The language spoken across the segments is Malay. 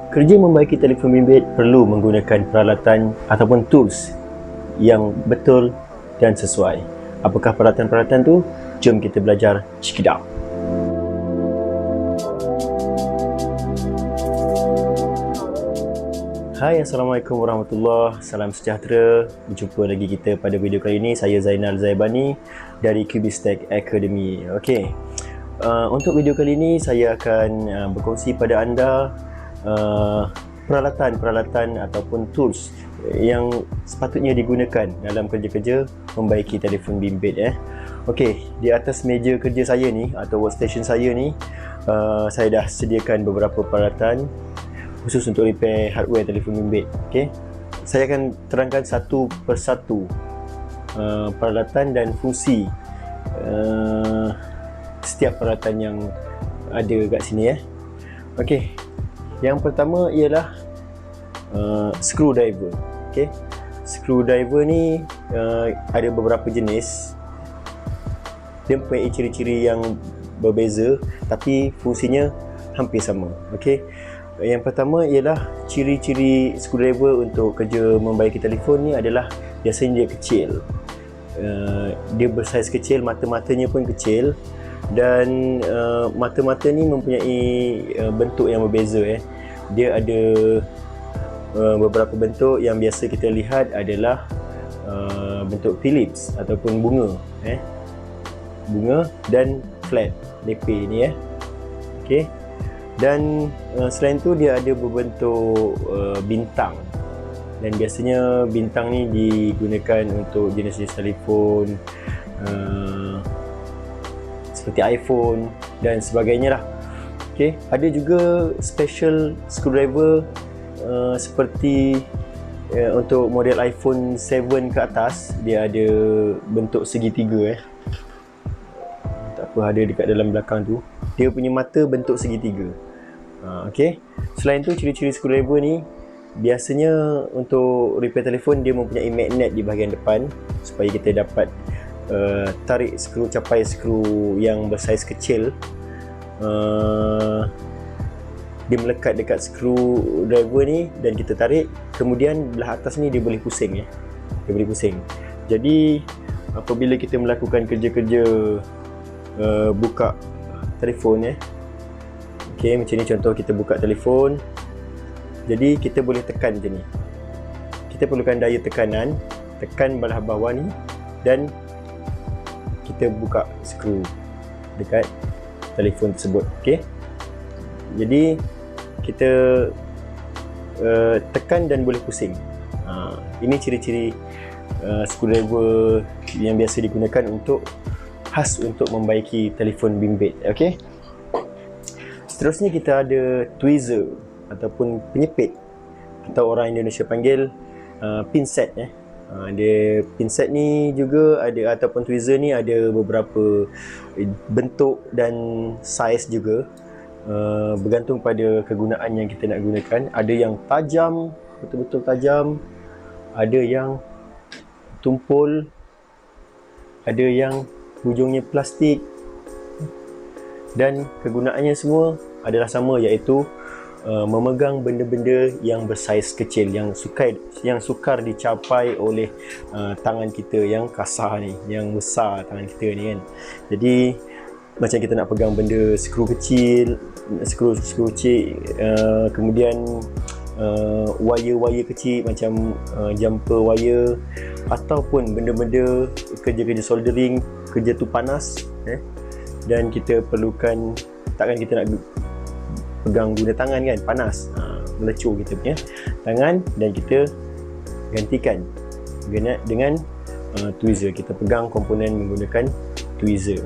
Kerja membaiki telefon bimbit perlu menggunakan peralatan ataupun tools yang betul dan sesuai. Apakah peralatan-peralatan tu? Jom kita belajar. Check it out. Hai, Assalamualaikum warahmatullahi. Salam sejahtera. Berjumpa lagi kita pada video kali ini. Saya Zainal Zaibani dari Cubistech Academy. Okey. Untuk video kali ini saya akan berkongsi pada anda peralatan-peralatan ataupun tools yang sepatutnya digunakan dalam kerja-kerja membaiki telefon bimbit. Okey, di atas meja kerja saya ni atau workstation saya ni, saya dah sediakan beberapa peralatan khusus untuk repair hardware telefon bimbit. Okey, saya akan terangkan satu persatu peralatan dan fungsi setiap peralatan yang ada kat sini. Okey, yang pertama ialah screwdriver. Okey, screwdriver ni ada beberapa jenis. Dia mempunyai ciri-ciri yang berbeza tapi fungsinya hampir sama. Okey, yang pertama ialah ciri-ciri screwdriver untuk kerja membaiki telefon ni adalah biasanya dia kecil. Dia bersaiz kecil, mata-matanya pun kecil, dan mata-mata ni mempunyai bentuk yang berbeza. Dia ada beberapa bentuk. Yang biasa kita lihat adalah bentuk Philips ataupun bunga, bunga dan flat lepeh ni. Okey, dan selain tu dia ada berbentuk bintang, dan biasanya bintang ni digunakan untuk jenis-jenis telefon seperti iPhone dan sebagainya lah. Okey, ada juga special screwdriver seperti untuk model iPhone 7 ke atas. Dia ada bentuk segitiga. Tak apa, ada dekat dalam belakang tu. Dia punya mata bentuk segitiga. Okey, selain tu ciri-ciri screwdriver ni biasanya untuk repair telefon dia mempunyai magnet di bahagian depan supaya kita dapat tarik skru, capai skru yang bersaiz kecil. Dia melekat dekat screwdriver ni dan kita tarik, kemudian belah atas ni dia boleh pusing. Dia boleh pusing. Jadi apabila kita melakukan kerja-kerja buka telefon, okey, macam ni contoh kita buka telefon. Jadi kita boleh tekan macam ni. Kita perlukan daya tekanan, tekan belah bawah ni dan kita buka skru dekat telefon tersebut. Okey, jadi kita tekan dan boleh pusing. Ini ciri-ciri screwdriver yang biasa digunakan untuk khas untuk membaiki telefon bimbit. Okey, seterusnya kita ada tweezer ataupun penyepit, atau orang Indonesia panggil pinset. Dia pinset ni juga ada, ataupun tweezer ni ada beberapa bentuk dan saiz juga, bergantung pada kegunaan yang kita nak gunakan. Ada yang tajam, betul-betul tajam, ada yang tumpul, ada yang hujungnya plastik, dan kegunaannya semua adalah sama, iaitu memegang benda-benda yang bersaiz kecil, yang sukar dicapai oleh tangan kita yang kasar ni, yang besar tangan kita ni kan. Jadi macam kita nak pegang benda skru kecil, skru kecil, kemudian wire-wire kecil macam jumper wire, ataupun benda-benda kerja-kerja soldering, kerja tu panas, dan kita perlukan, takkan kita nak pegang guna tangan kan, panas, melecur kita punya tangan, dan kita gantikan dengan tweezer. Kita pegang komponen menggunakan tweezer.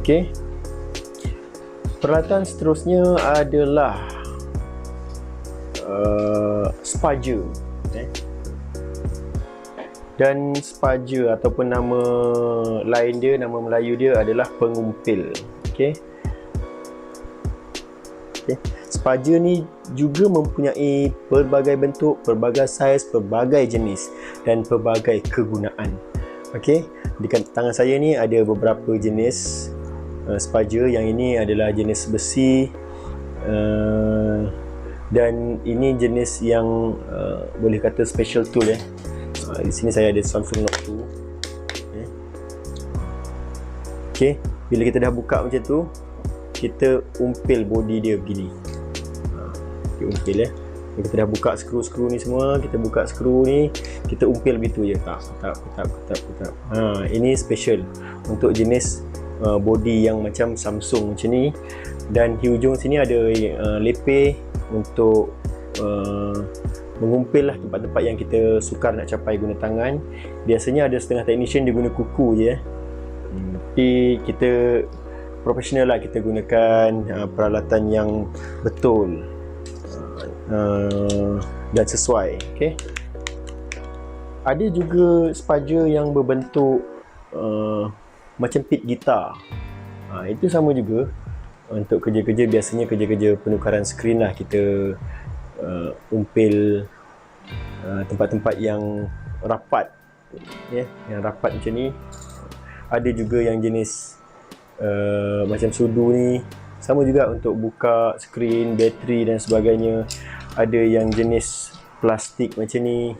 Okey, peralatan seterusnya adalah spager. Dan spager ataupun nama lain dia, nama Melayu dia adalah pengumpil. Okey, spager ni juga mempunyai pelbagai bentuk, pelbagai saiz, pelbagai jenis dan pelbagai kegunaan. Okey, dekat tangan saya ni ada beberapa jenis spager. Yang ini adalah jenis besi, Dan ini jenis yang boleh kata special tool di sini saya ada Samsung Note 2. Okay, bila kita dah buka macam tu, kita umpil body dia begini. Kita umpil kita dah buka skru-skru ni semua, kita buka skru ni, kita umpil begitu je. Tak. Ini special untuk jenis body yang macam Samsung macam ni. Dan di hujung sini ada lepeh untuk mengumpil lah tempat-tempat yang kita sukar nak capai guna tangan. Biasanya ada setengah technician dia guna kuku je. Tapi kita profesional lah, kita gunakan peralatan yang betul dan sesuai. Okay. Ada juga spaja yang berbentuk macam pit gitar. Itu sama juga untuk kerja-kerja, biasanya kerja-kerja penukaran skrin lah, kita umpil tempat-tempat yang rapat, yang rapat macam ni. Ada juga yang jenis macam sudu ni, sama juga untuk buka skrin, bateri dan sebagainya. Ada yang jenis plastik macam ni,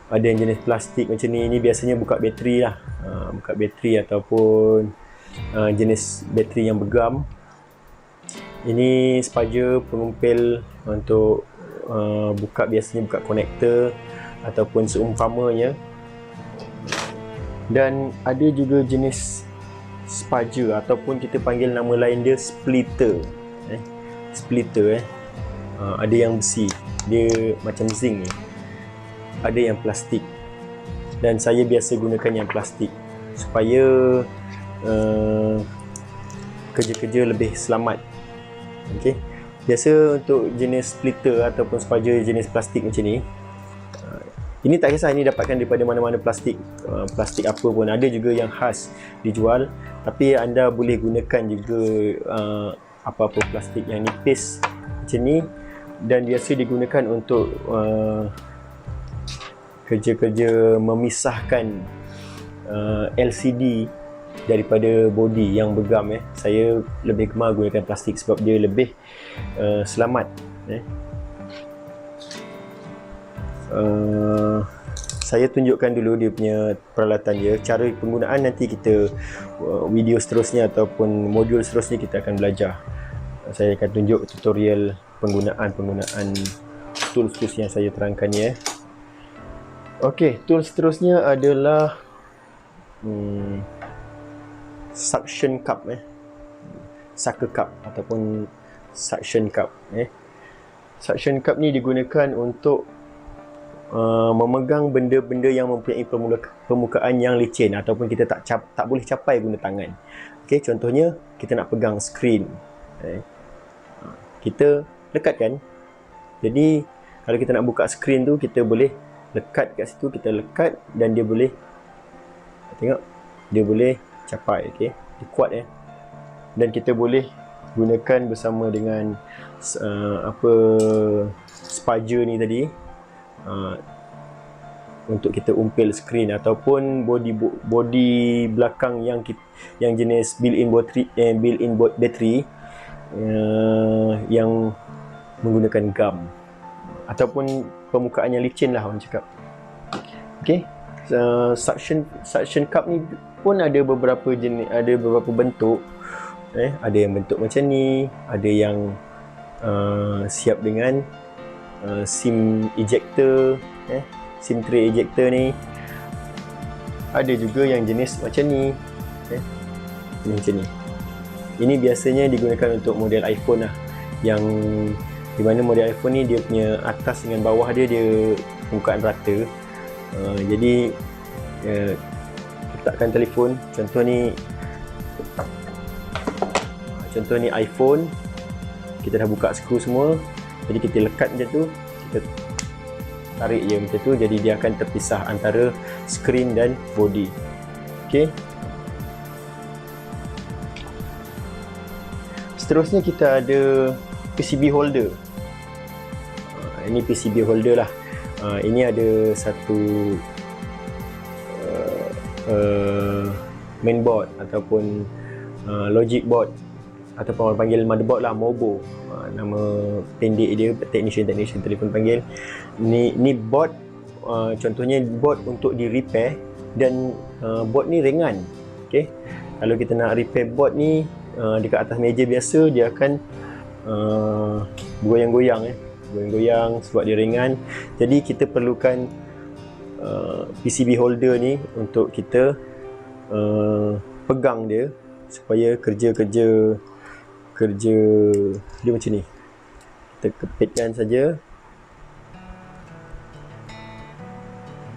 ada yang jenis plastik macam ni. Ini biasanya buka bateri lah, buka bateri ataupun jenis bateri yang bergam. Ini spaja pengumpil untuk buka, biasanya buka konektor ataupun seumpamanya. Dan ada juga jenis spaja ataupun kita panggil nama lain dia splitter. Splitter ada yang besi, dia macam zinc ni. Ada yang plastik. Dan saya biasa gunakan yang plastik supaya kerja-kerja lebih selamat. Okey. Biasa untuk jenis splitter ataupun spaja jenis plastik macam ni, ini tak kisah ini dapatkan daripada mana-mana plastik, plastik apa pun. Ada juga yang khas dijual, tapi anda boleh gunakan juga apa-apa plastik yang nipis macam ni. Dan biasa digunakan untuk kerja-kerja memisahkan LCD daripada body yang bergam. Saya lebih gemar gunakan plastik sebab dia lebih selamat. Saya tunjukkan dulu dia punya peralatan dia. Cara penggunaan nanti kita video seterusnya ataupun modul seterusnya kita akan belajar. Saya akan tunjuk tutorial penggunaan tools yang saya terangkan ni. Okey, tools seterusnya adalah suction cup, sucker cup ataupun suction cup. Suction cup ni digunakan untuk memegang benda-benda yang mempunyai permukaan yang licin ataupun kita tak boleh capai guna tangan. Okey, contohnya kita nak pegang skrin, kita lekatkan. Jadi kalau kita nak buka skrin tu, kita boleh lekat kat situ, kita lekat dan dia boleh, tengok, dia boleh capai. Okey, dia kuat dan kita boleh gunakan bersama dengan spaja ni tadi, untuk kita umpil skrin ataupun body belakang yang jenis built-in battery yang menggunakan gum ataupun permukaan yang licin lah orang cakap. Okey, suction cup ni pun ada beberapa jenis, ada beberapa bentuk. Ada yang bentuk macam ni, ada yang siap dengan SIM ejector, SIM tray ejector ni. Ada juga yang jenis macam ni, macam ni. Ini biasanya digunakan untuk model iPhone lah, yang di mana model iPhone ni dia punya atas dengan bawah dia permukaan rata. Jadi letakkan telefon, contoh ni iPhone, kita dah buka skru semua, jadi kita lekat macam tu, kita tarik je macam tu, jadi dia akan terpisah antara skrin dan body. Okey, seterusnya kita ada PCB holder. Ini PCB holder lah. Ini ada satu mainboard ataupun logic board ataupun orang panggil motherboard lah, MOBO. Nama pendek dia, technician telefon panggil. Ni board, contohnya board untuk di repair, dan board ni ringan. Okey. Kalau kita nak repair board ni dekat atas meja biasa, dia akan goyang-goyang goyang-goyang sebab dia ringan. Jadi kita perlukan PCB holder ni untuk kita pegang dia supaya kerja dia macam ni. Kita kepitkan saja.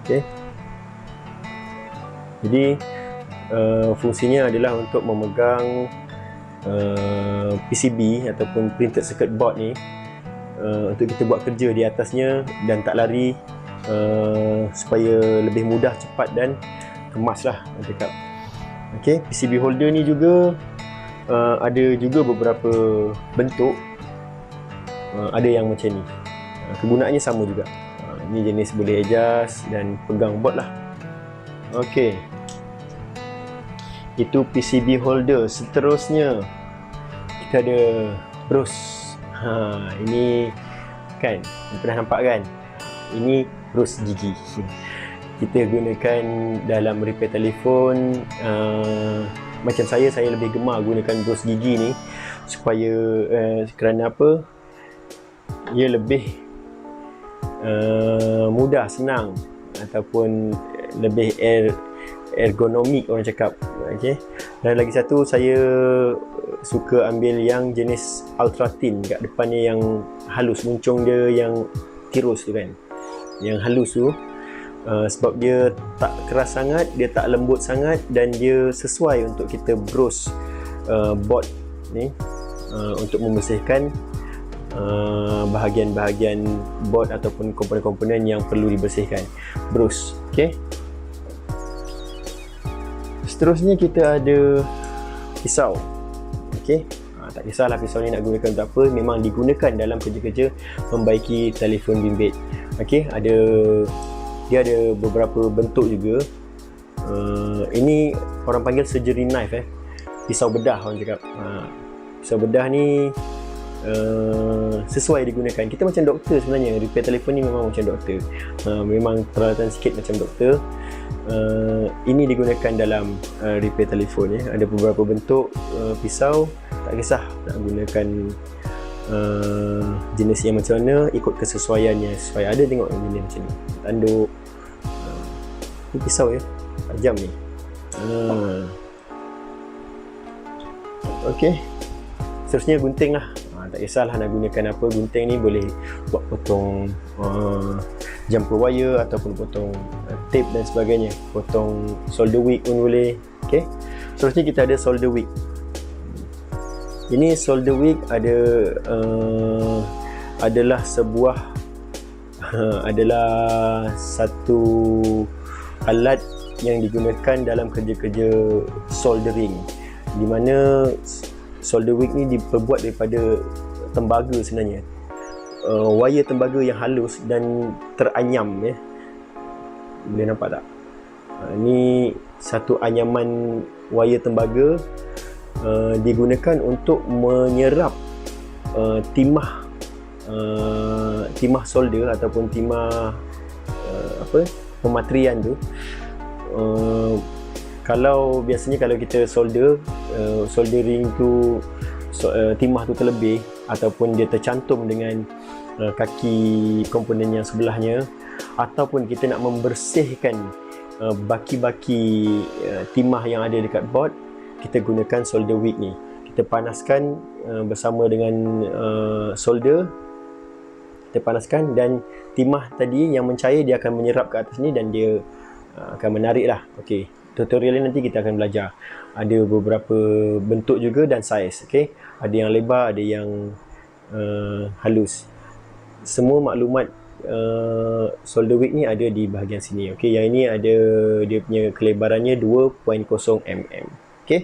Okey. Jadi fungsinya adalah untuk memegang PCB ataupun printed circuit board ni untuk kita buat kerja di atasnya dan tak lari, supaya lebih mudah, cepat dan kemas lah orang cakap. Okay, PCB holder ni juga ada juga beberapa bentuk. Ada yang macam ni, kegunaannya sama juga. Ni jenis boleh adjust dan pegang board lah. Okay, itu PCB holder. Seterusnya kita ada bros. Ini kan pernah nampak kan, ini bros gigi. Kita gunakan dalam repair telefon. Macam saya lebih gemar gunakan bros gigi ni supaya kerana apa, ia lebih mudah, senang, ataupun lebih ergonomik orang cakap. Okay. Dan lagi satu, saya suka ambil yang jenis ultra thin kat depannya, yang halus, muncung dia yang tirus tu kan, yang halus tu. Sebab dia tak keras sangat, dia tak lembut sangat, dan dia sesuai untuk kita bros board ni untuk membersihkan bahagian-bahagian board ataupun komponen-komponen yang perlu dibersihkan. Bros. Okay. Seterusnya kita ada pisau. Okay. Tak kisahlah pisau ni nak gunakan untuk apa, memang digunakan dalam kerja-kerja membaiki telefon bimbit. Okay. Dia ada beberapa bentuk juga. Ini orang panggil surgery knife, pisau bedah orang cakap. Pisau bedah ni sesuai digunakan. Kita macam doktor sebenarnya. Repair telefon ni memang macam doktor. Memang peralatan sikit macam doktor. Ini digunakan dalam repair telefon ya. Ada beberapa bentuk pisau. Tak kisah nak gunakan jenis yang macam mana, ikut kesesuaiannya. Sesuai ada tengok jenis macam ni, tanduk. Ini pisau ya, tajam ni. Okey. Seterusnya gunting lah. Tak kisahlah nak gunakan apa, gunting ni boleh buat potong jumper wire ataupun potong tape dan sebagainya, potong solder wick pun boleh. Okay. Seterusnya kita ada solder wick. Ini solder wick adalah sebuah adalah satu alat yang digunakan dalam kerja-kerja soldering, di mana solder wick ni diperbuat daripada tembaga sebenarnya. Wire tembaga yang halus dan teranyam ya. Boleh nampak tak? Ni satu anyaman wire tembaga digunakan untuk menyerap timah solder ataupun timah pematrian tu. Kalau biasanya kalau kita soldering tu timah tu terlebih ataupun dia tercantum dengan kaki komponen yang sebelahnya, ataupun kita nak membersihkan baki-baki timah yang ada dekat board, kita gunakan solder wick ni. Kita panaskan bersama dengan solder, kita panaskan, dan timah tadi yang mencair dia akan menyerap ke atas ni dan dia akan menarik lah. Okey, tutorial ni nanti kita akan belajar. Ada beberapa bentuk juga dan saiz. Okey, ada yang lebar, ada yang halus. Semua maklumat solder wick ni ada di bahagian sini. Okey, yang ini ada dia punya kelebarannya 2.0 mm. Okey.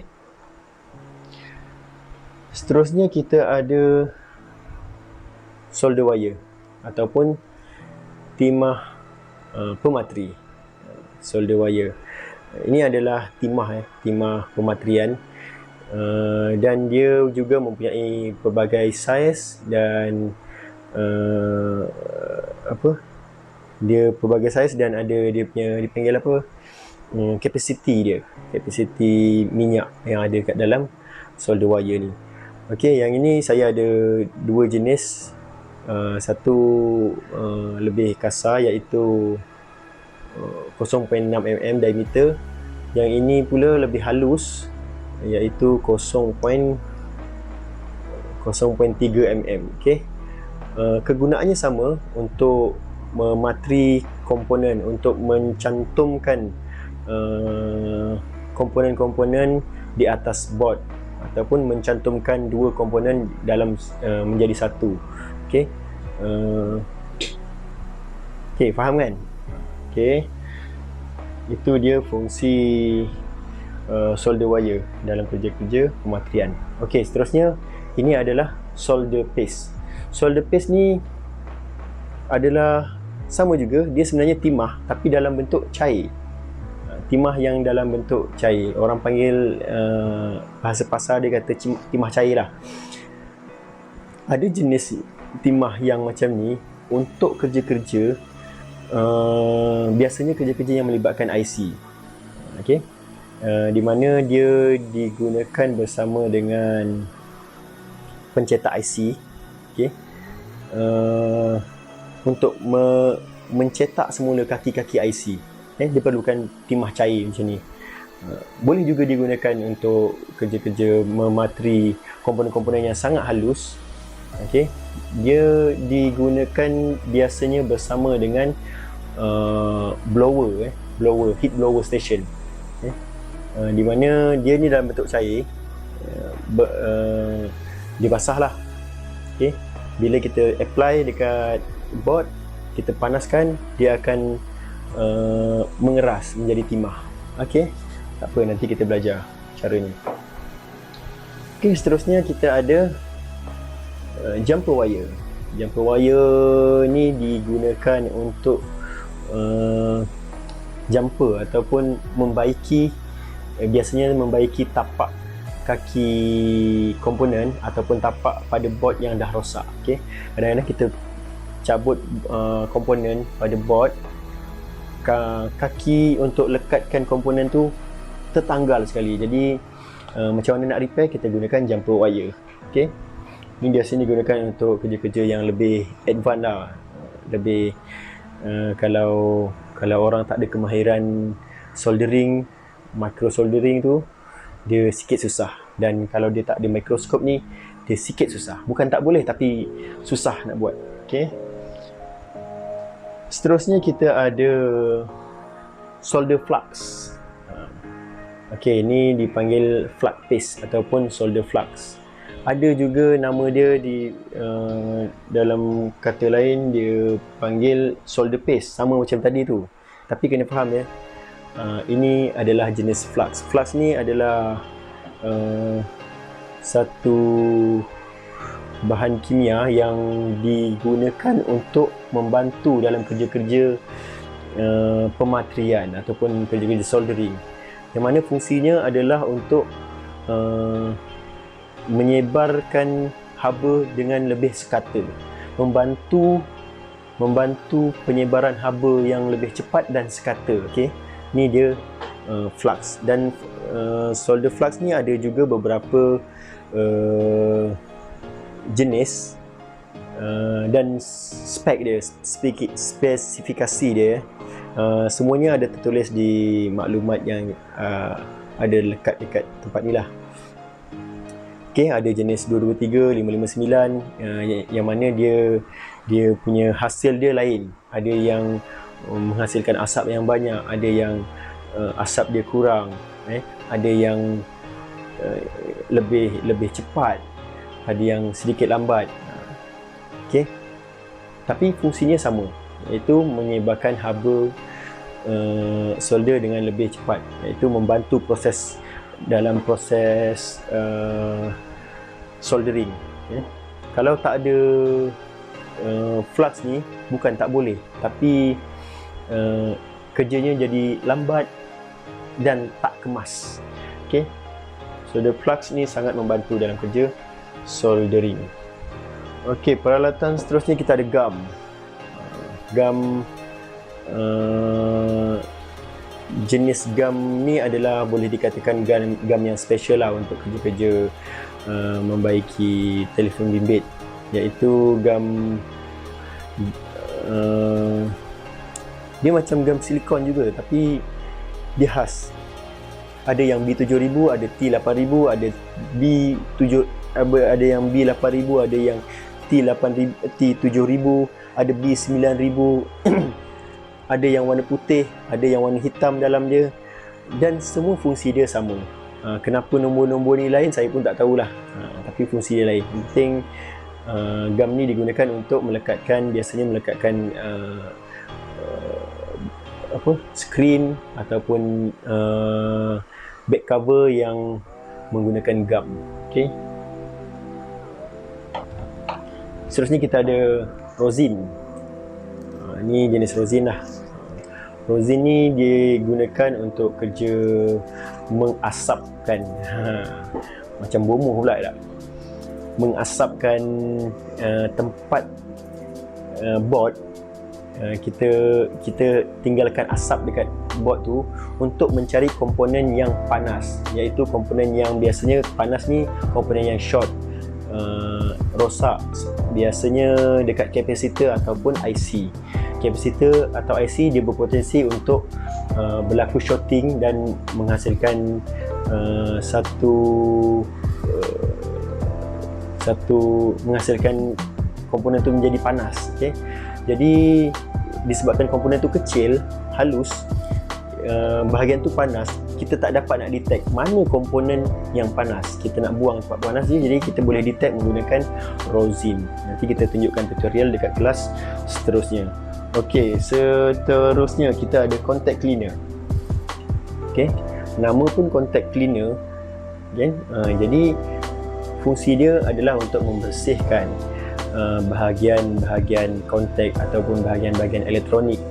Seterusnya kita ada solder wire ataupun timah pematri. Solder wire ini adalah timah pematrian. Dan dia juga mempunyai pelbagai saiz dan dia pelbagai saiz dan ada dia punya dipanggil kapasiti minyak yang ada kat dalam solder wire ni. Okey, yang ini saya ada dua jenis. Satu lebih kasar iaitu 0.6 mm diameter. Yang ini pula lebih halus iaitu 0.3 mm. Okey. Kegunaannya sama untuk mematri komponen, untuk mencantumkan komponen-komponen di atas board ataupun mencantumkan dua komponen dalam menjadi satu. Okey. Okey, faham kan? Okey. Itu dia fungsi solder wire dalam kerja-kerja pematrian. Okey, seterusnya ini adalah solder paste. Solder paste ni adalah sama juga, dia sebenarnya timah tapi dalam bentuk cair. Timah yang dalam bentuk cair. Orang panggil bahasa pasar dia kata timah cair lah. Ada jenis timah yang macam ni untuk kerja-kerja biasanya kerja-kerja yang melibatkan IC. Okey. Di mana dia digunakan bersama dengan pencetak IC. Okey. Untuk mencetak semula kaki-kaki IC. Dia perlukan timah cair macam ni. Boleh juga digunakan untuk kerja-kerja mematri komponen-komponen yang sangat halus. Okey. Dia digunakan biasanya bersama dengan blower, heat blower station. Di mana dia ni dalam bentuk cair, dia basah lah. Okey. Bila kita apply dekat board, kita panaskan, dia akan mengeras menjadi timah. Okey. Tak apa, nanti kita belajar caranya. Okey, seterusnya kita ada jumper wire. Jumper wire ni digunakan untuk jumper ataupun membaiki, biasanya membaiki tapak kaki komponen ataupun tapak pada board yang dah rosak. Okey. Kadang-kadang kita cabut komponen pada board, kaki untuk lekatkan komponen tu tertanggal sekali. Jadi macam mana nak repair, kita gunakan jumper wire. Okey. Ini biasanya digunakan untuk kerja-kerja yang lebih advance lah. Lebih kalau orang tak ada kemahiran soldering, micro soldering tu, dia sikit susah. Dan kalau dia tak ada mikroskop ni, dia sikit susah. Bukan tak boleh, tapi susah nak buat. Okey. Seterusnya kita ada solder flux. Okey, ini dipanggil flux paste ataupun solder flux. Ada juga nama dia di dalam kata lain dia panggil solder paste, sama macam tadi tu. Tapi kena faham ya, ini adalah jenis flux. Flux ni adalah satu bahan kimia yang digunakan untuk membantu dalam kerja-kerja pematrian ataupun kerja-kerja soldering, yang mana fungsinya adalah untuk menyebarkan haba dengan lebih sekata, membantu penyebaran haba yang lebih cepat dan sekata. Okey, ni dia flux. Dan solder flux ni ada juga beberapa jenis dan spek dia, spesifikasi dia. Semuanya ada tertulis di maklumat yang ada lekat dekat tempat ni lah. Okey, ada jenis 223, 559 yang mana dia punya hasil dia lain. Ada yang menghasilkan asap yang banyak, ada yang asap dia kurang, ada yang lebih cepat, ada yang sedikit lambat. Okey. Tapi fungsinya sama, iaitu menyebarkan haba solder dengan lebih cepat, iaitu membantu proses dalam proses soldering. Kalau tak ada flux ni, bukan tak boleh, tapi kerjanya jadi lambat dan tak kemas. Okey. Solder flux ni sangat membantu dalam kerja soldering. Okey, peralatan seterusnya kita ada gum. Jenis gum ni adalah boleh dikatakan gum yang special lah untuk kerja-kerja membaiki telefon bimbit, iaitu gum dia macam gum silikon juga, tapi dia khas. Ada yang B7000, ada T8000, ada ada yang B8000, ada yang T7000, ada B9000 ada yang warna putih, ada yang warna hitam dalam dia, dan semua fungsi dia sama. Kenapa nombor-nombor ni lain saya pun tak tahulah, tapi fungsi dia lain. Penting gum ni digunakan untuk biasanya melekatkan skrin ataupun back cover yang menggunakan gum. Okey. Seterusnya kita ada rosin. Ini jenis rosin lah. Rosin ni digunakan untuk kerja mengasapkan, macam bomoh pula tak? Mengasapkan tempat board. Kita tinggalkan asap dekat board tu untuk mencari komponen yang panas, iaitu komponen yang biasanya panas ni komponen yang short, rosak, biasanya dekat kapasitor ataupun IC. Kapasitor atau IC dia berpotensi untuk berlaku shorting dan menghasilkan menghasilkan komponen tu menjadi panas. Okay? Jadi disebabkan komponen tu kecil, halus, bahagian tu panas, kita tak dapat nak detect mana komponen yang panas. Kita nak buang tempat panas je, jadi kita boleh detect menggunakan rosin. Nanti kita tunjukkan tutorial dekat kelas seterusnya. Okey, seterusnya kita ada contact cleaner. Okey, nama pun contact cleaner, okay? Jadi fungsi dia adalah untuk membersihkan bahagian-bahagian kontak ataupun bahagian-bahagian elektronik.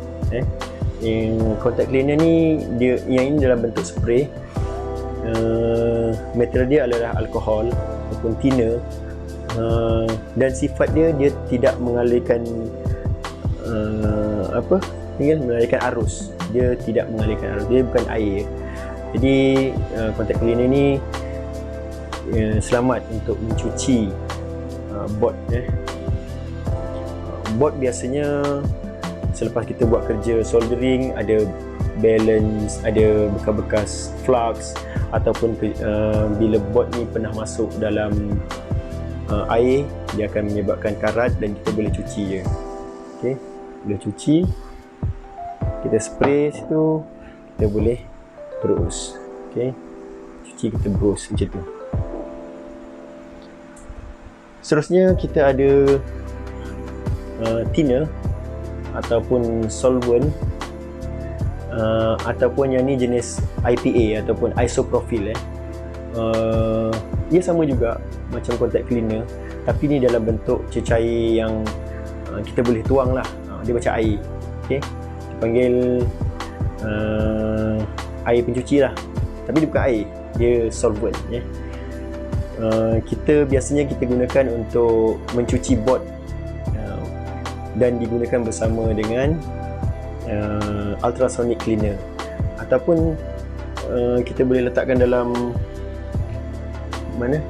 Contact cleaner ni yang ini dalam bentuk spray. Material dia adalah alkohol ataupun thinner, dan sifat dia tidak mengalirkan mengalirkan arus. Dia tidak mengalirkan arus, dia bukan air. Jadi contact cleaner ni selamat untuk mencuci board. Board biasanya selepas kita buat kerja soldering, ada balance, ada bekas-bekas flux, ataupun bila board ni pernah masuk dalam air, dia akan menyebabkan karat dan kita boleh cuci je. Okey, boleh cuci, kita spray situ, kita boleh terus. Okey, cuci, kita brush macam tu. Seterusnya kita ada thinner ataupun solvent, ataupun yang ni jenis IPA ataupun isopropyl. Dia sama juga macam contact cleaner, tapi ni dalam bentuk cecair yang kita boleh tuang lah. Dia macam air. Okay? Dipanggil air pencuci lah, tapi dia bukan air, dia solvent. Biasanya kita gunakan untuk mencuci board, dan digunakan bersama dengan ultrasonic cleaner, ataupun kita boleh letakkan dalam mana?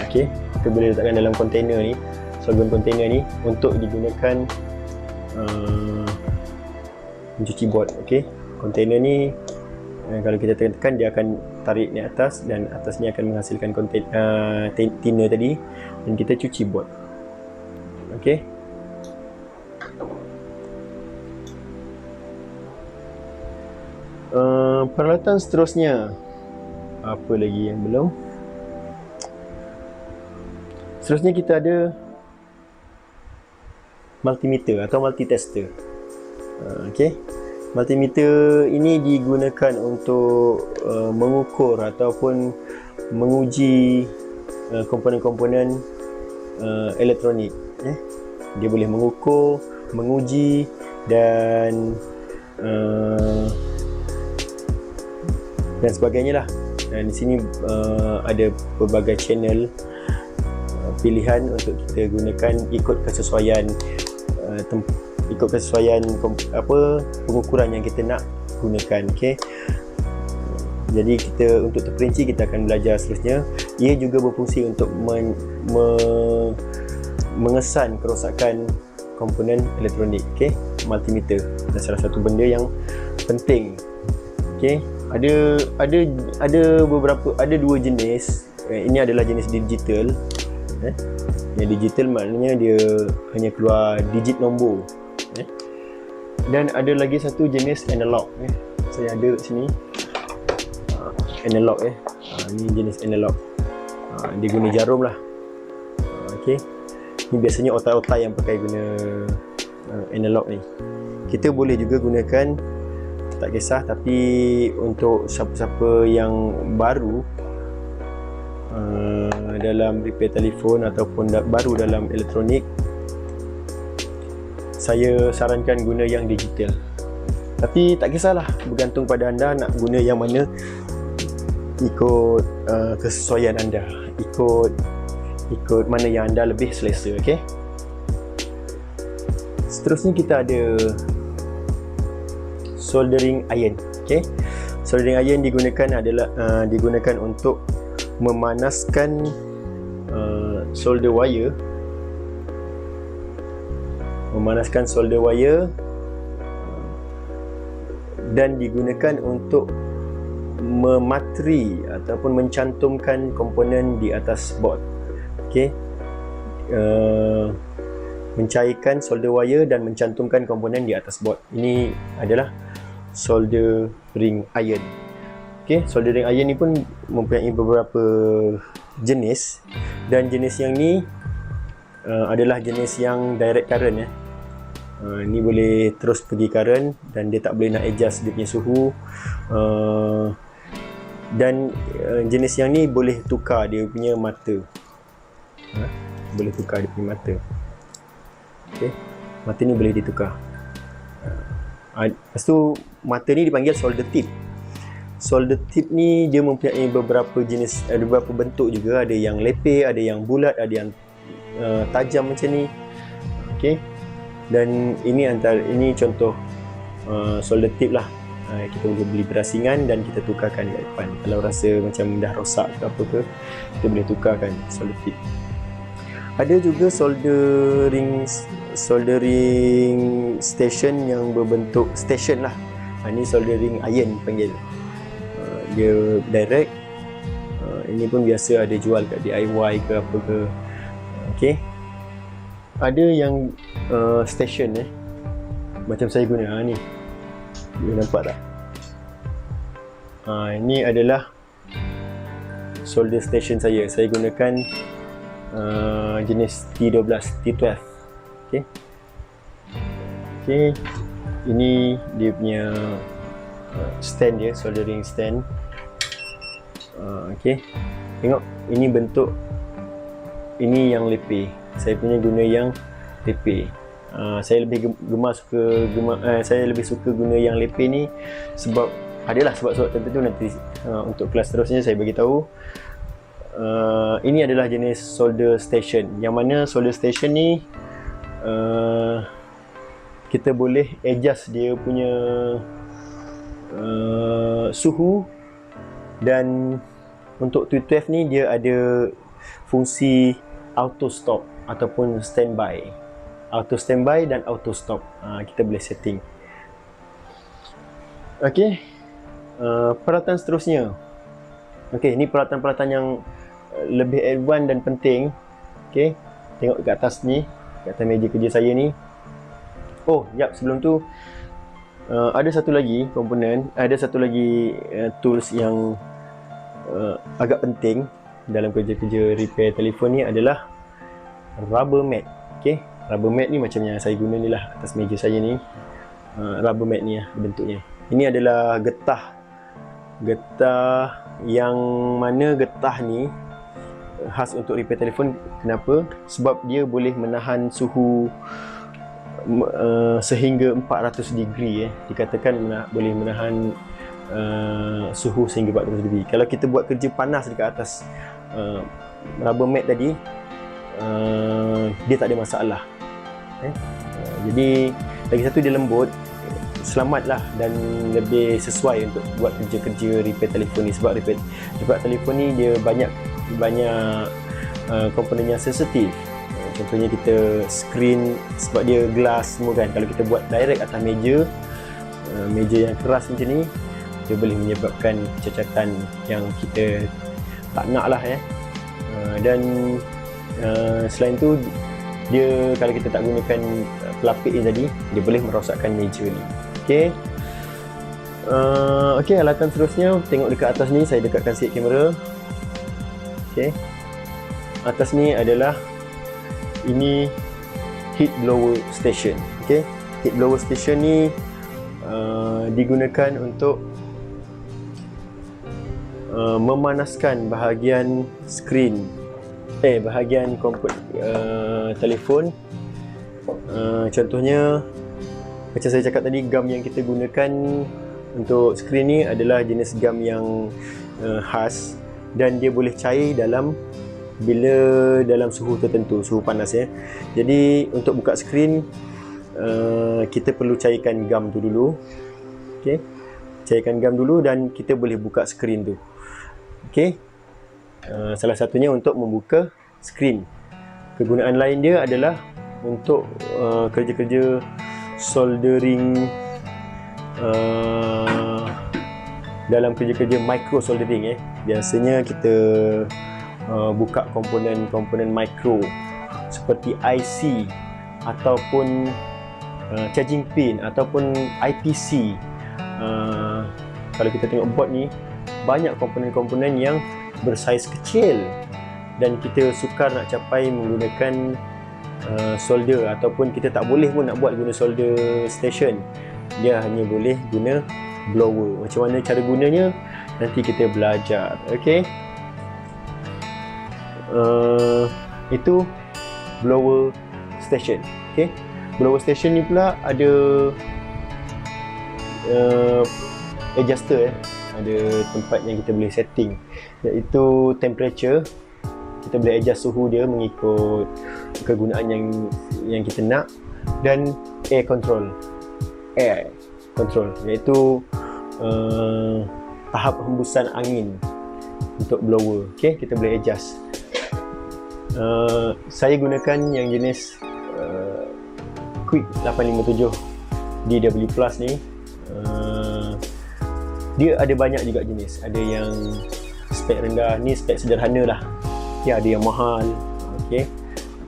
Okey, kita boleh letakkan dalam kontainer ni, solvent kontainer ni, untuk digunakan mencuci board. Okey, kontainer ni kalau kita tekan, dia akan tarik ni atas, dan atas ni akan menghasilkan thinner tadi, dan kita cuci board. Okey. Peralatan seterusnya, apa lagi yang belum? Seterusnya kita ada multimeter atau multitester. Okey, multimeter ini digunakan untuk mengukur ataupun menguji komponen-komponen elektronik. Dia boleh mengukur, menguji, dan sebagainya lah. Dan di sini ada pelbagai channel pilihan untuk kita gunakan ikut kesesuaian pengukuran yang kita nak gunakan. Okey. Jadi kita untuk terperinci kita akan belajar seterusnya. Ia juga berfungsi untuk mengesan kerosakan komponen elektronik. Okey, multimeter adalah salah satu benda yang penting. Okey, ada dua jenis. Ini adalah jenis digital. Yang digital maknanya dia hanya keluar digit nombor. Dan ada lagi satu jenis analog. Saya ada kat sini. Analog ini jenis analog. Dia guna jarum lah. Okey. Ni biasanya otak-otak yang pakai guna analog ni. Kita boleh juga gunakan, tak kisah, tapi untuk siapa-siapa yang baru dalam repair telefon ataupun baru dalam elektronik, saya sarankan guna yang digital. Tapi tak kisahlah, bergantung pada anda nak guna yang mana, ikut kesesuaian anda, ikut mana yang anda lebih selesa. Okey. Seterusnya kita ada soldering iron. Okey. Soldering iron digunakan untuk memanaskan solder wire, dan digunakan untuk mematri ataupun mencantumkan komponen di atas board. Okey. Mencairkan solder wire dan mencantumkan komponen di atas board. Ini adalah soldering iron. Okey, soldering iron ni pun mempunyai beberapa jenis, dan jenis yang ni adalah jenis yang direct current ya. Ni boleh terus pergi current dan dia tak boleh nak adjust dia punya suhu. Dan jenis yang ni boleh tukar dia punya mata. Boleh tukar dia punya mata. Okey, mata ni boleh ditukar. Lepas tu mata ni dipanggil solder tip. Solder tip ni dia mempunyai beberapa jenis, ada beberapa bentuk juga. Ada yang lepeh, ada yang bulat, ada yang tajam macam ni. Okey. Dan ini contoh solder tip lah. Kita boleh beli berasingan dan kita tukarkan kat depan. Kalau rasa macam dah rosak ke apa ke, kita boleh tukarkan solder tip. Ada juga soldering station yang berbentuk station lah. Ini soldering iron panggil. Dia direct. Ini pun biasa ada jual kat DIY ke apa ke. Okey. Ada yang station macam saya guna ni. Boleh nampak tak? Ini adalah solder station saya. Saya gunakan jenis T12, T12. Okey. Okey. Ini dia punya stand dia, soldering stand. Okey. Tengok, ini bentuk, ini yang lepeh. Saya punya guna yang lepeh. Saya lebih saya lebih suka guna yang lepeh ni sebab adalah sebab-sebab tertentu. Nanti untuk kelas seterusnya saya bagi tahu. Ini adalah jenis solder station, yang mana solder station ni kita boleh adjust dia punya suhu. Dan untuk T12 ni dia ada fungsi auto stop ataupun standby. Auto standby dan auto stop. Kita boleh setting. Okey. Peralatan seterusnya. Okey, ni peralatan-peralatan yang lebih advance dan penting. Okey. Tengok kat atas ni, kat atas meja kerja saya ni. Oh, jap, sebelum tu ada satu lagi komponen, ada satu lagi tools yang agak penting dalam kerja-kerja repair telefon ni adalah rubber mat. Okey, rubber mat ni macam yang saya guna ni lah atas meja saya ni. Rubber mat ni lah bentuknya. Ini adalah getah yang mana getah ni khas untuk repair telefon. Kenapa? Sebab dia boleh menahan suhu sehingga 400 degree. Dikatakan boleh menahan suhu sehingga 400 lebih. Kalau kita buat kerja panas dekat atas rubber mat tadi, dia tak ada masalah. Jadi lagi satu dia lembut, selamatlah dan lebih sesuai untuk buat kerja-kerja repair telefon ni. Sebab telefon ni dia banyak komponen yang sensitif. Contohnya kita screen, sebab dia glass semua kan, kalau kita buat direct atas meja yang keras macam ni, dia boleh menyebabkan kecacatan yang kita tak nak lah dan selain tu dia, kalau kita tak gunakan pelapik ni tadi, dia boleh merosakkan meja ni. Okey, alatan seterusnya, tengok dekat atas ni, saya dekatkan sikit kamera. Atas ni adalah, ini heat blower station. Heat blower station ni digunakan untuk memanaskan bahagian skrin, bahagian telefon. Contohnya macam saya cakap tadi, gam yang kita gunakan untuk skrin ni adalah jenis gam yang khas, dan dia boleh cair bila dalam suhu tertentu, suhu panas Jadi untuk buka skrin, kita perlu cairkan gam tu dulu. Cairkan gam dulu dan kita boleh buka skrin tu. Salah satunya untuk membuka skrin. Kegunaan lain dia adalah untuk kerja-kerja soldering, dalam kerja-kerja micro soldering. Biasanya kita buka komponen micro seperti IC ataupun charging pin ataupun IPC. Kalau kita tengok board ni, banyak komponen-komponen yang bersaiz kecil dan kita sukar nak capai menggunakan solder, ataupun kita tak boleh pun nak buat guna solder station. Dia hanya boleh guna blower. Macam mana cara gunanya nanti kita belajar. Itu blower station. Blower station ni pula ada adjuster, ada tempat yang kita boleh setting, iaitu temperature. Kita boleh adjust suhu dia mengikut kegunaan yang kita nak, dan air control, iaitu tahap hembusan angin untuk blower. Kita boleh adjust. Saya gunakan yang jenis Quick 857 DW Plus ni. Dia ada banyak juga jenis. Ada yang spek rendah, ni spek sederhana lah. Ada yang mahal.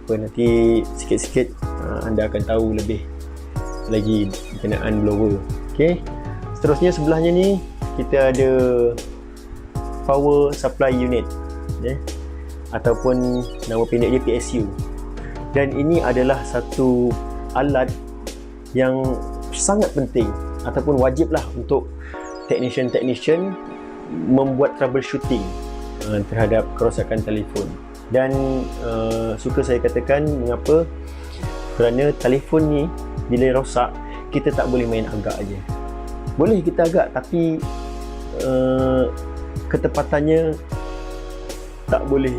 Nanti sikit-sikit anda akan tahu lebih lagi berkenaan blower. Seterusnya sebelahnya ni kita ada power supply unit, ataupun nama pendek dia PSU. Dan ini adalah satu alat yang sangat penting ataupun wajib lah untuk technician membuat troubleshooting terhadap kerosakan telefon. Dan suka saya katakan mengapa, kerana telefon ni bila rosak, kita tak boleh main agak aja. Boleh kita agak, tapi ketepatannya tak boleh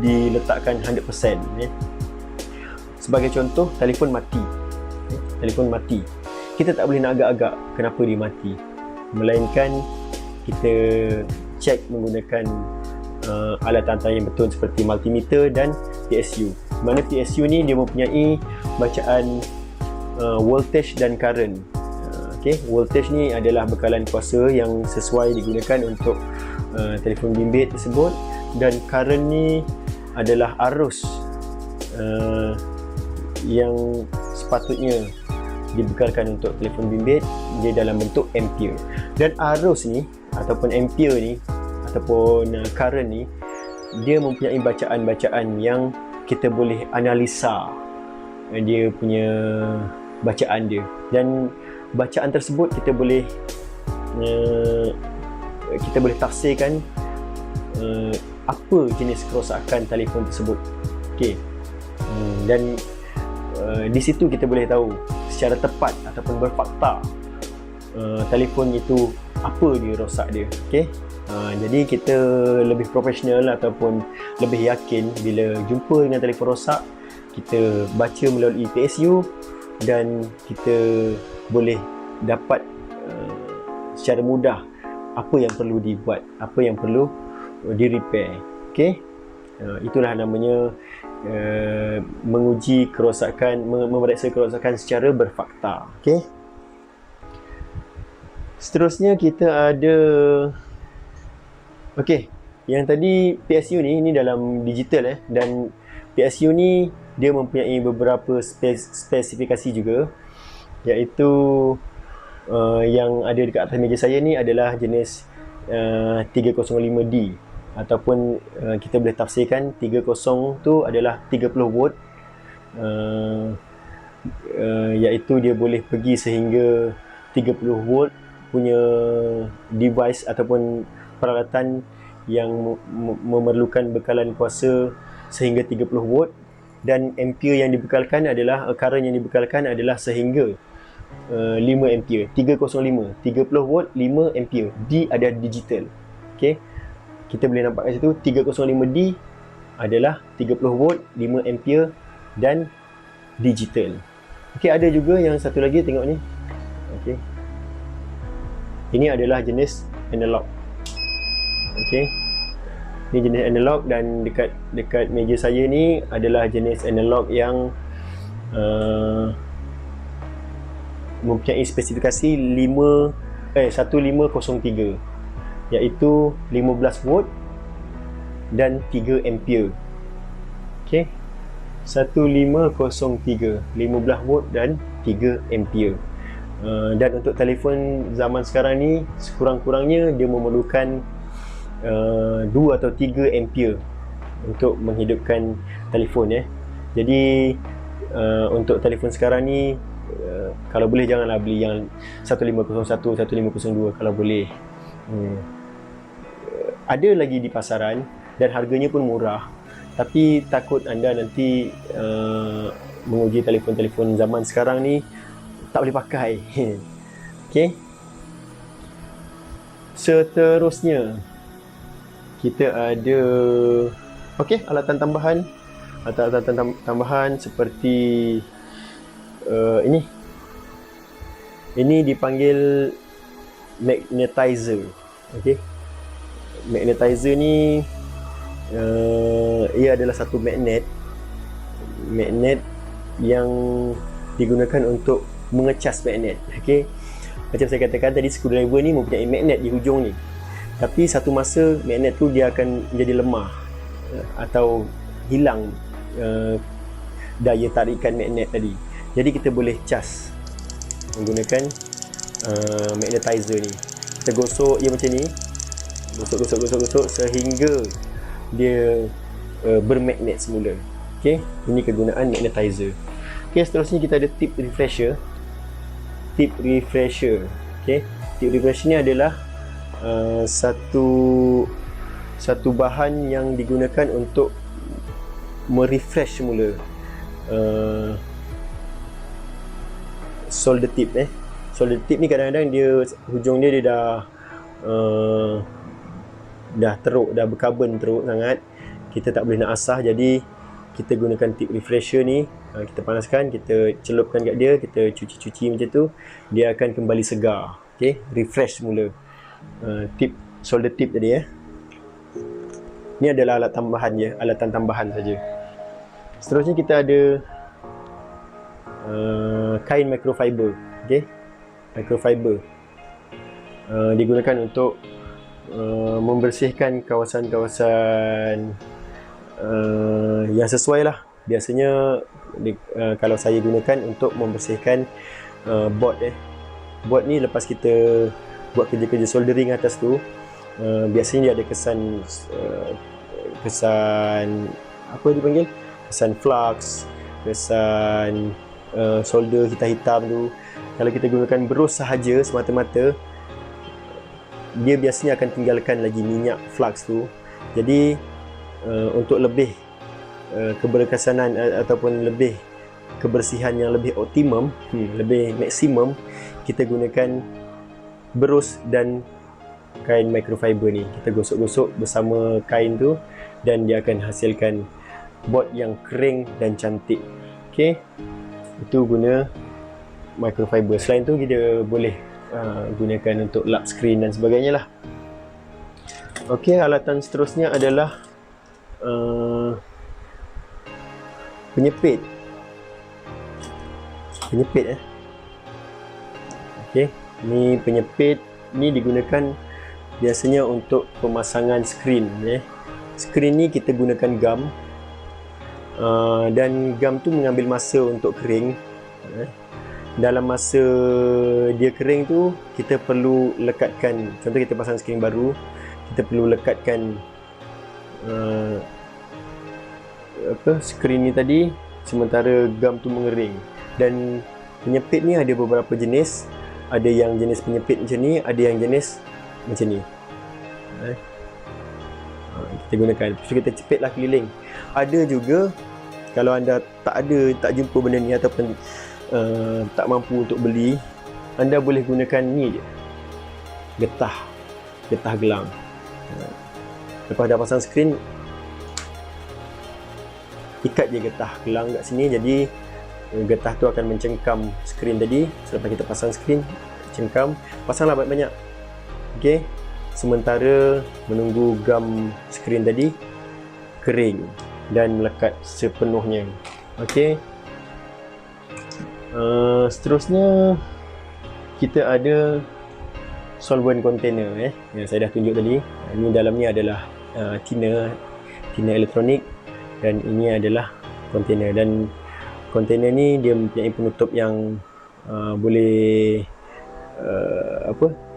diletakkan 100%. Sebagai contoh, telefon mati. Kita tak boleh nak agak-agak kenapa dia mati, melainkan kita cek menggunakan alat tantang yang betul seperti multimeter dan PSU. Mana PSU ni dia mempunyai bacaan voltage dan current. Voltage ni adalah bekalan kuasa yang sesuai digunakan untuk telefon bimbit tersebut, dan current ni adalah arus yang sepatutnya dibekalkan untuk telefon bimbit. Dia dalam bentuk ampere, dan arus ni ataupun ampere ni ataupun current ni, dia mempunyai bacaan-bacaan yang kita boleh analisa dia punya bacaan dia, dan bacaan tersebut kita boleh tafsirkan apa jenis kerosakan telefon tersebut. Dan di situ kita boleh tahu secara tepat ataupun berfakta telefon itu apa dia rosak dia. Okey. Jadi kita lebih profesional ataupun lebih yakin bila jumpa dengan telefon rosak, kita baca melalui PSU dan kita boleh dapat secara mudah apa yang perlu dibuat, apa yang perlu di-repair. Okey. Itulah namanya menguji kerosakan, memeriksa kerosakan secara berfakta. Okey. Seterusnya kita ada yang tadi PSU ni dalam digital dan PSU ni dia mempunyai beberapa spesifikasi juga, iaitu yang ada dekat atas meja saya ni adalah jenis 305D, ataupun kita boleh tafsirkan 30 tu adalah 30 volt, iaitu dia boleh pergi sehingga 30 volt punya device ataupun peralatan yang memerlukan bekalan kuasa sehingga 30 volt, dan ampere yang dibekalkan adalah current yang dibekalkan adalah sehingga 5 ampere. 305 30 volt 5 ampere. D adalah digital. Okey. Kita boleh nampak kat situ 305D adalah 30 volt 5 ampere dan digital. Okey, ada juga yang satu lagi, tengok ni. Okey. Ini adalah jenis analog. Okey. Ini jenis analog, dan dekat meja saya ni adalah jenis analog yang mempunyai spesifikasi 1503, iaitu 15 volt dan 3 ampere. Okey. 1503, 15 volt dan 3 ampere. Dan untuk telefon zaman sekarang ni sekurang-kurangnya dia memerlukan 2 atau 3 ampere untuk menghidupkan telefon. Jadi untuk telefon sekarang ni kalau boleh janganlah beli yang 1501, 1502 kalau boleh. Ada lagi di pasaran dan harganya pun murah, tapi takut anda nanti menguji telefon-telefon zaman sekarang ni tak boleh pakai. Okey. Seterusnya kita ada alatan tambahan seperti ini dipanggil magnetizer. Okey. Magnetizer ni ia adalah satu magnet yang digunakan untuk mengecas magnet. Okey. Macam saya katakan tadi, screwdriver ni mempunyai magnet di hujung ni. Tapi satu masa magnet tu dia akan menjadi lemah atau hilang daya tarikan magnet tadi. Jadi kita boleh cas menggunakan magnetizer ni. Kita gosok dia macam ni. Gosok sehingga dia bermagnet semula. Okey, ini kegunaan magnetizer. Okey, seterusnya kita ada tip refresher. Okey, tip refresher ni adalah satu bahan yang digunakan untuk merefresh semula solder tip. Solder tip ni kadang-kadang dia hujung dia dah teruk, dah berkarbon teruk sangat. Kita tak boleh nak asah, jadi kita gunakan tip refresher ni. Kita panaskan, kita celupkan kat dia, kita cuci-cuci macam tu, dia akan kembali segar. Okey, refresh semula solder tip tadi. Ni adalah alatan tambahan saja. Seterusnya kita ada kain microfiber. Okey, microfiber digunakan untuk membersihkan kawasan-kawasan yang sesuai lah. Biasanya kalau saya gunakan untuk membersihkan board. Board ni lepas kita buat kerja-kerja soldering atas tu, biasanya dia ada kesan apa dipanggil, kesan flux, kesan solder hitam tu. Kalau kita gunakan berus sahaja semata-mata, dia biasanya akan tinggalkan lagi minyak flux tu. Jadi untuk lebih keberkesanan ataupun lebih kebersihan yang lebih optimum, lebih maksimum, kita gunakan berus dan kain microfiber ni. Kita gosok-gosok bersama kain tu dan dia akan hasilkan board yang kering dan cantik. Okey. Itu guna microfiber. Selain tu kita boleh gunakan untuk lap screen dan sebagainya lah. Okey, alatan seterusnya adalah penyepit. Okey, ni penyepit ni digunakan biasanya untuk pemasangan skrin. Skrin ni kita gunakan gam, dan gam tu mengambil masa untuk kering. Dalam masa dia kering tu, kita perlu lekatkan, contoh kita pasang skrin baru, kita perlu lekatkan skrin ni tadi sementara gam tu mengering. Dan penyepit ni ada beberapa jenis. Ada yang jenis penyepit macam ni, ada yang jenis macam ni. Kita gunakan, lepas tu kita cepitlah keliling. Ada juga kalau anda tak jumpa benda ni ataupun tak mampu untuk beli, anda boleh gunakan ni je, getah gelang. Lepas dah pasang skrin, ikat je getah gelang kat sini, jadi getah tu akan mencengkam skrin tadi. Selepas kita pasang skrin, cengkam, pasanglah banyak-banyak. Okey, sementara menunggu gam skrin tadi kering dan melekat sepenuhnya. Okey, seterusnya kita ada solvent container yang saya dah tunjuk tadi. Ini dalam ni adalah tina elektronik dan ini adalah container. Dan container ni dia mempunyai penutup yang boleh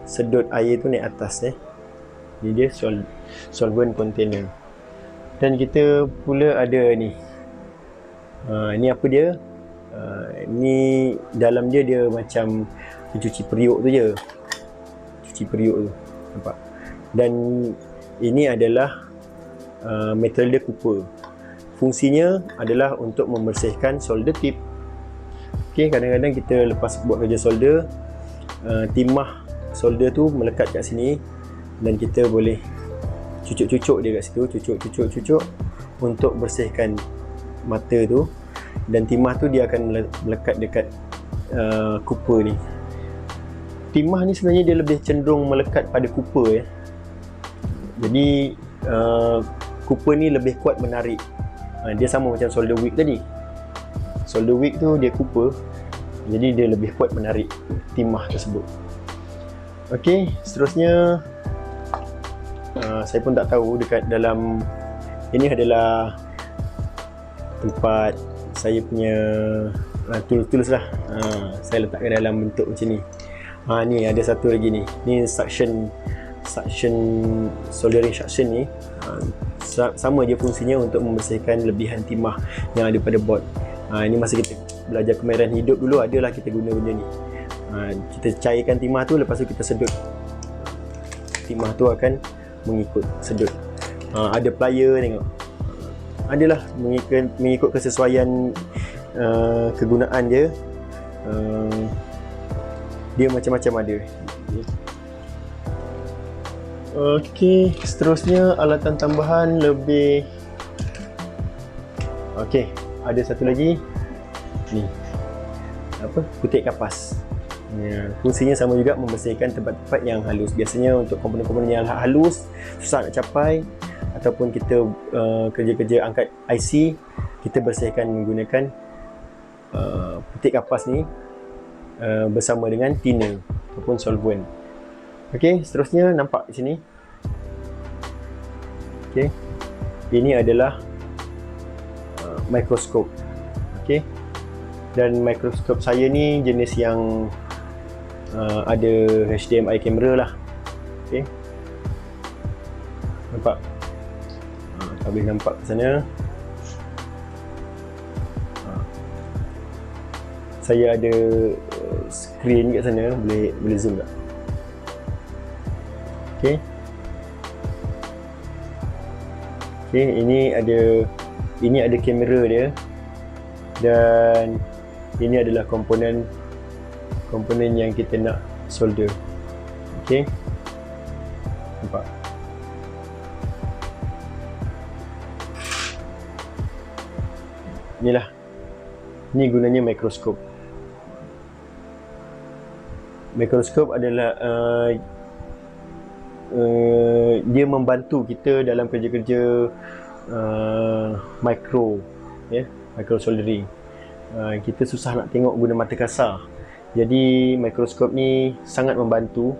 sedut air tu naik atas. Ini dia solvent container. Dan kita pula ada ni. Ni apa dia? Ni dalam dia macam cuci periuk tu je. Cuci periuk tu. Nampak? Dan ini adalah material dia copper. Fungsinya adalah untuk membersihkan solder tip. Okey, kadang-kadang kita lepas buat kerja solder, timah solder tu melekat kat sini dan kita boleh cucuk-cucuk dia kat situ, cucuk untuk bersihkan mata tu. Dan timah tu dia akan melekat dekat copper ni. Timah ni sebenarnya dia lebih cenderung melekat pada copper. Jadi copper ni lebih kuat menarik. Dia sama macam solder wick tadi. Solder wick tu dia copper, jadi dia lebih kuat menarik timah tersebut. Okey, seterusnya saya pun tak tahu dekat dalam ini adalah tempat saya punya tools lah. Saya letakkan dalam bentuk macam ni. Ni ada satu lagi ni. Ni suction soldering suction ni. Sama je fungsinya untuk membersihkan lebihan timah yang ada pada board. Ini masa kita belajar kemahiran hidup dulu adalah kita guna benda ni. Kita cairkan timah tu, lepas tu kita sedut. Timah tu akan mengikut sedut. Ada plier, tengok. Adalah mengikut kesesuaian kegunaan dia. Dia macam-macam ada. Okey, seterusnya alatan tambahan lebih. Okey, ada satu lagi ni, putik kapas. Fungsinya sama juga, membersihkan tempat-tempat yang halus. Biasanya untuk komponen-komponen yang halus, susah nak capai, ataupun kita kerja-kerja angkat IC, kita bersihkan menggunakan putik kapas ni bersama dengan thinner ataupun solvent. Okey, seterusnya nampak di sini. Okey, ini adalah mikroskop. Okey, dan mikroskop saya ni jenis yang ada HDMI kamera lah. Okey, nampak? Tak boleh nampak ke sana. Saya ada skrin kat sana, boleh zoom tak? Okey. Okey, ini ada kamera dia, dan ini adalah komponen yang kita nak solder. Okey. Nampak? Inilah. Ini gunanya mikroskop. Mikroskop adalah dia membantu kita dalam kerja-kerja micro, micro soldering. Kita susah nak tengok guna mata kasar. Jadi mikroskop ni sangat membantu,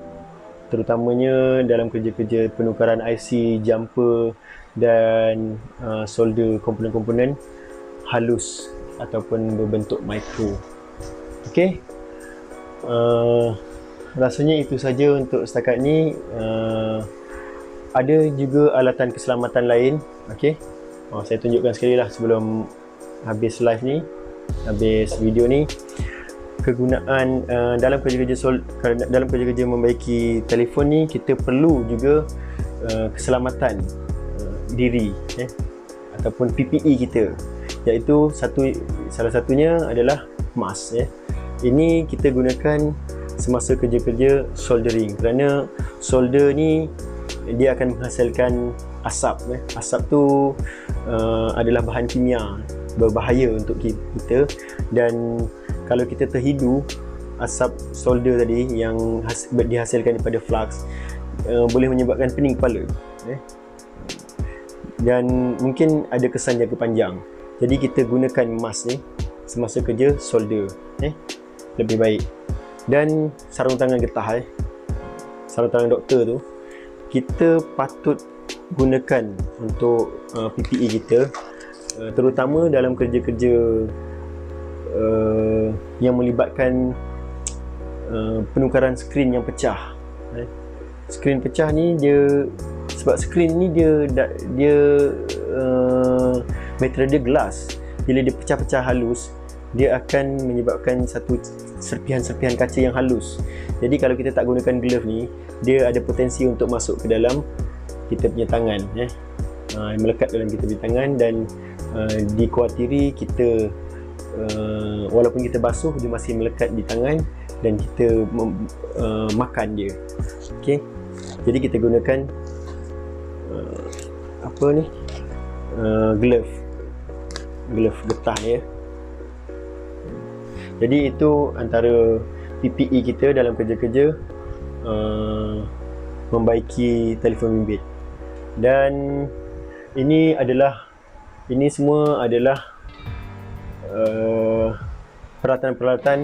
terutamanya dalam kerja-kerja penukaran IC, jumper dan solder komponen-komponen halus ataupun berbentuk mikro. Okey. Rasanya itu saja untuk setakat ni. Ada juga alatan keselamatan lain. Okey. Saya tunjukkan sekali lah sebelum habis live ni, habis video ni. Kegunaan dalam kerja-kerja membaiki telefon ni, kita perlu juga keselamatan diri ataupun PPE kita, iaitu salah satunya adalah mask. Ini kita gunakan semasa kerja-kerja soldering, kerana solder ni dia akan menghasilkan asap. Asap tu adalah bahan kimia berbahaya untuk kita, dan kalau kita terhidu asap solder tadi yang dihasilkan daripada flux, boleh menyebabkan pening kepala, dan mungkin ada kesan jangka panjang. Jadi kita gunakan mask ni semasa kerja solder, lebih baik. Dan sarung tangan getah, sarung tangan doktor tu kita patut gunakan untuk PPE kita, terutama dalam kerja-kerja yang melibatkan penukaran skrin yang pecah. Skrin pecah ni sebab skrin ni dia material dia glass. Bila dia pecah-pecah halus, dia akan menyebabkan satu serpihan-serpihan kaca yang halus. Jadi kalau kita tak gunakan glove ni, dia ada potensi untuk masuk ke dalam kita punya tangan, melekat dalam kita punya tangan, dan dikuatiri kita walaupun kita basuh, dia masih melekat di tangan dan kita makan dia. Okey. Jadi kita gunakan glove getah ya. Jadi itu antara PPE kita dalam kerja-kerja membaiki telefon bimbit. Dan ini semua adalah peralatan-peralatan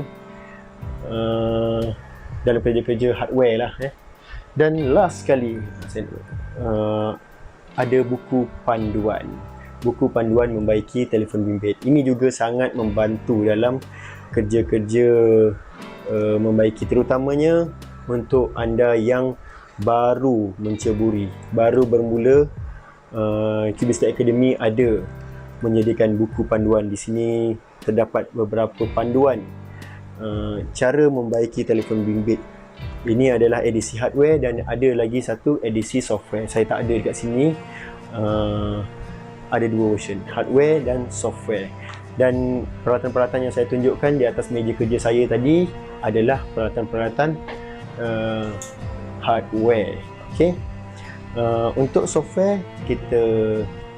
dalam kerja-kerja hardware lah. Dan last sekali, ada buku panduan membaiki telefon bimbit. Ini juga sangat membantu dalam kerja-kerja membaiki, terutamanya untuk anda yang baru menceburi, baru bermula. Cubistar Academy ada menyediakan buku panduan. Di sini terdapat beberapa panduan cara membaiki telefon bimbit. Ini adalah edisi hardware dan ada lagi satu edisi software. Saya tak ada dekat sini. Ada dua version, hardware dan software. Dan peralatan-peralatan yang saya tunjukkan di atas meja kerja saya tadi adalah peralatan-peralatan hardware. Okey. Untuk software, kita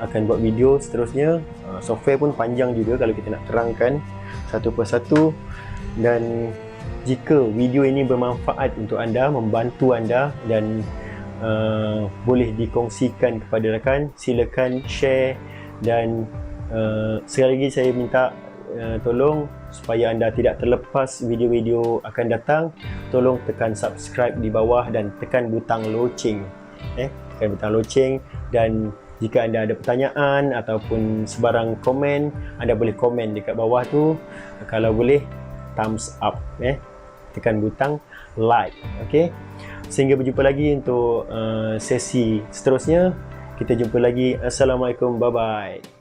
akan buat video seterusnya. Software pun panjang juga kalau kita nak terangkan satu persatu. Dan jika video ini bermanfaat untuk anda, membantu anda dan boleh dikongsikan kepada rakan, silakan share. Dan sekali lagi saya minta tolong supaya anda tidak terlepas video-video akan datang, tolong tekan subscribe di bawah dan tekan butang loceng. Tekan butang loceng. Dan jika anda ada pertanyaan ataupun sebarang komen, anda boleh komen dekat bawah tu. Kalau boleh, thumbs up. Tekan butang like. Okey. Sehingga berjumpa lagi untuk sesi seterusnya. Kita jumpa lagi. Assalamualaikum. Bye bye.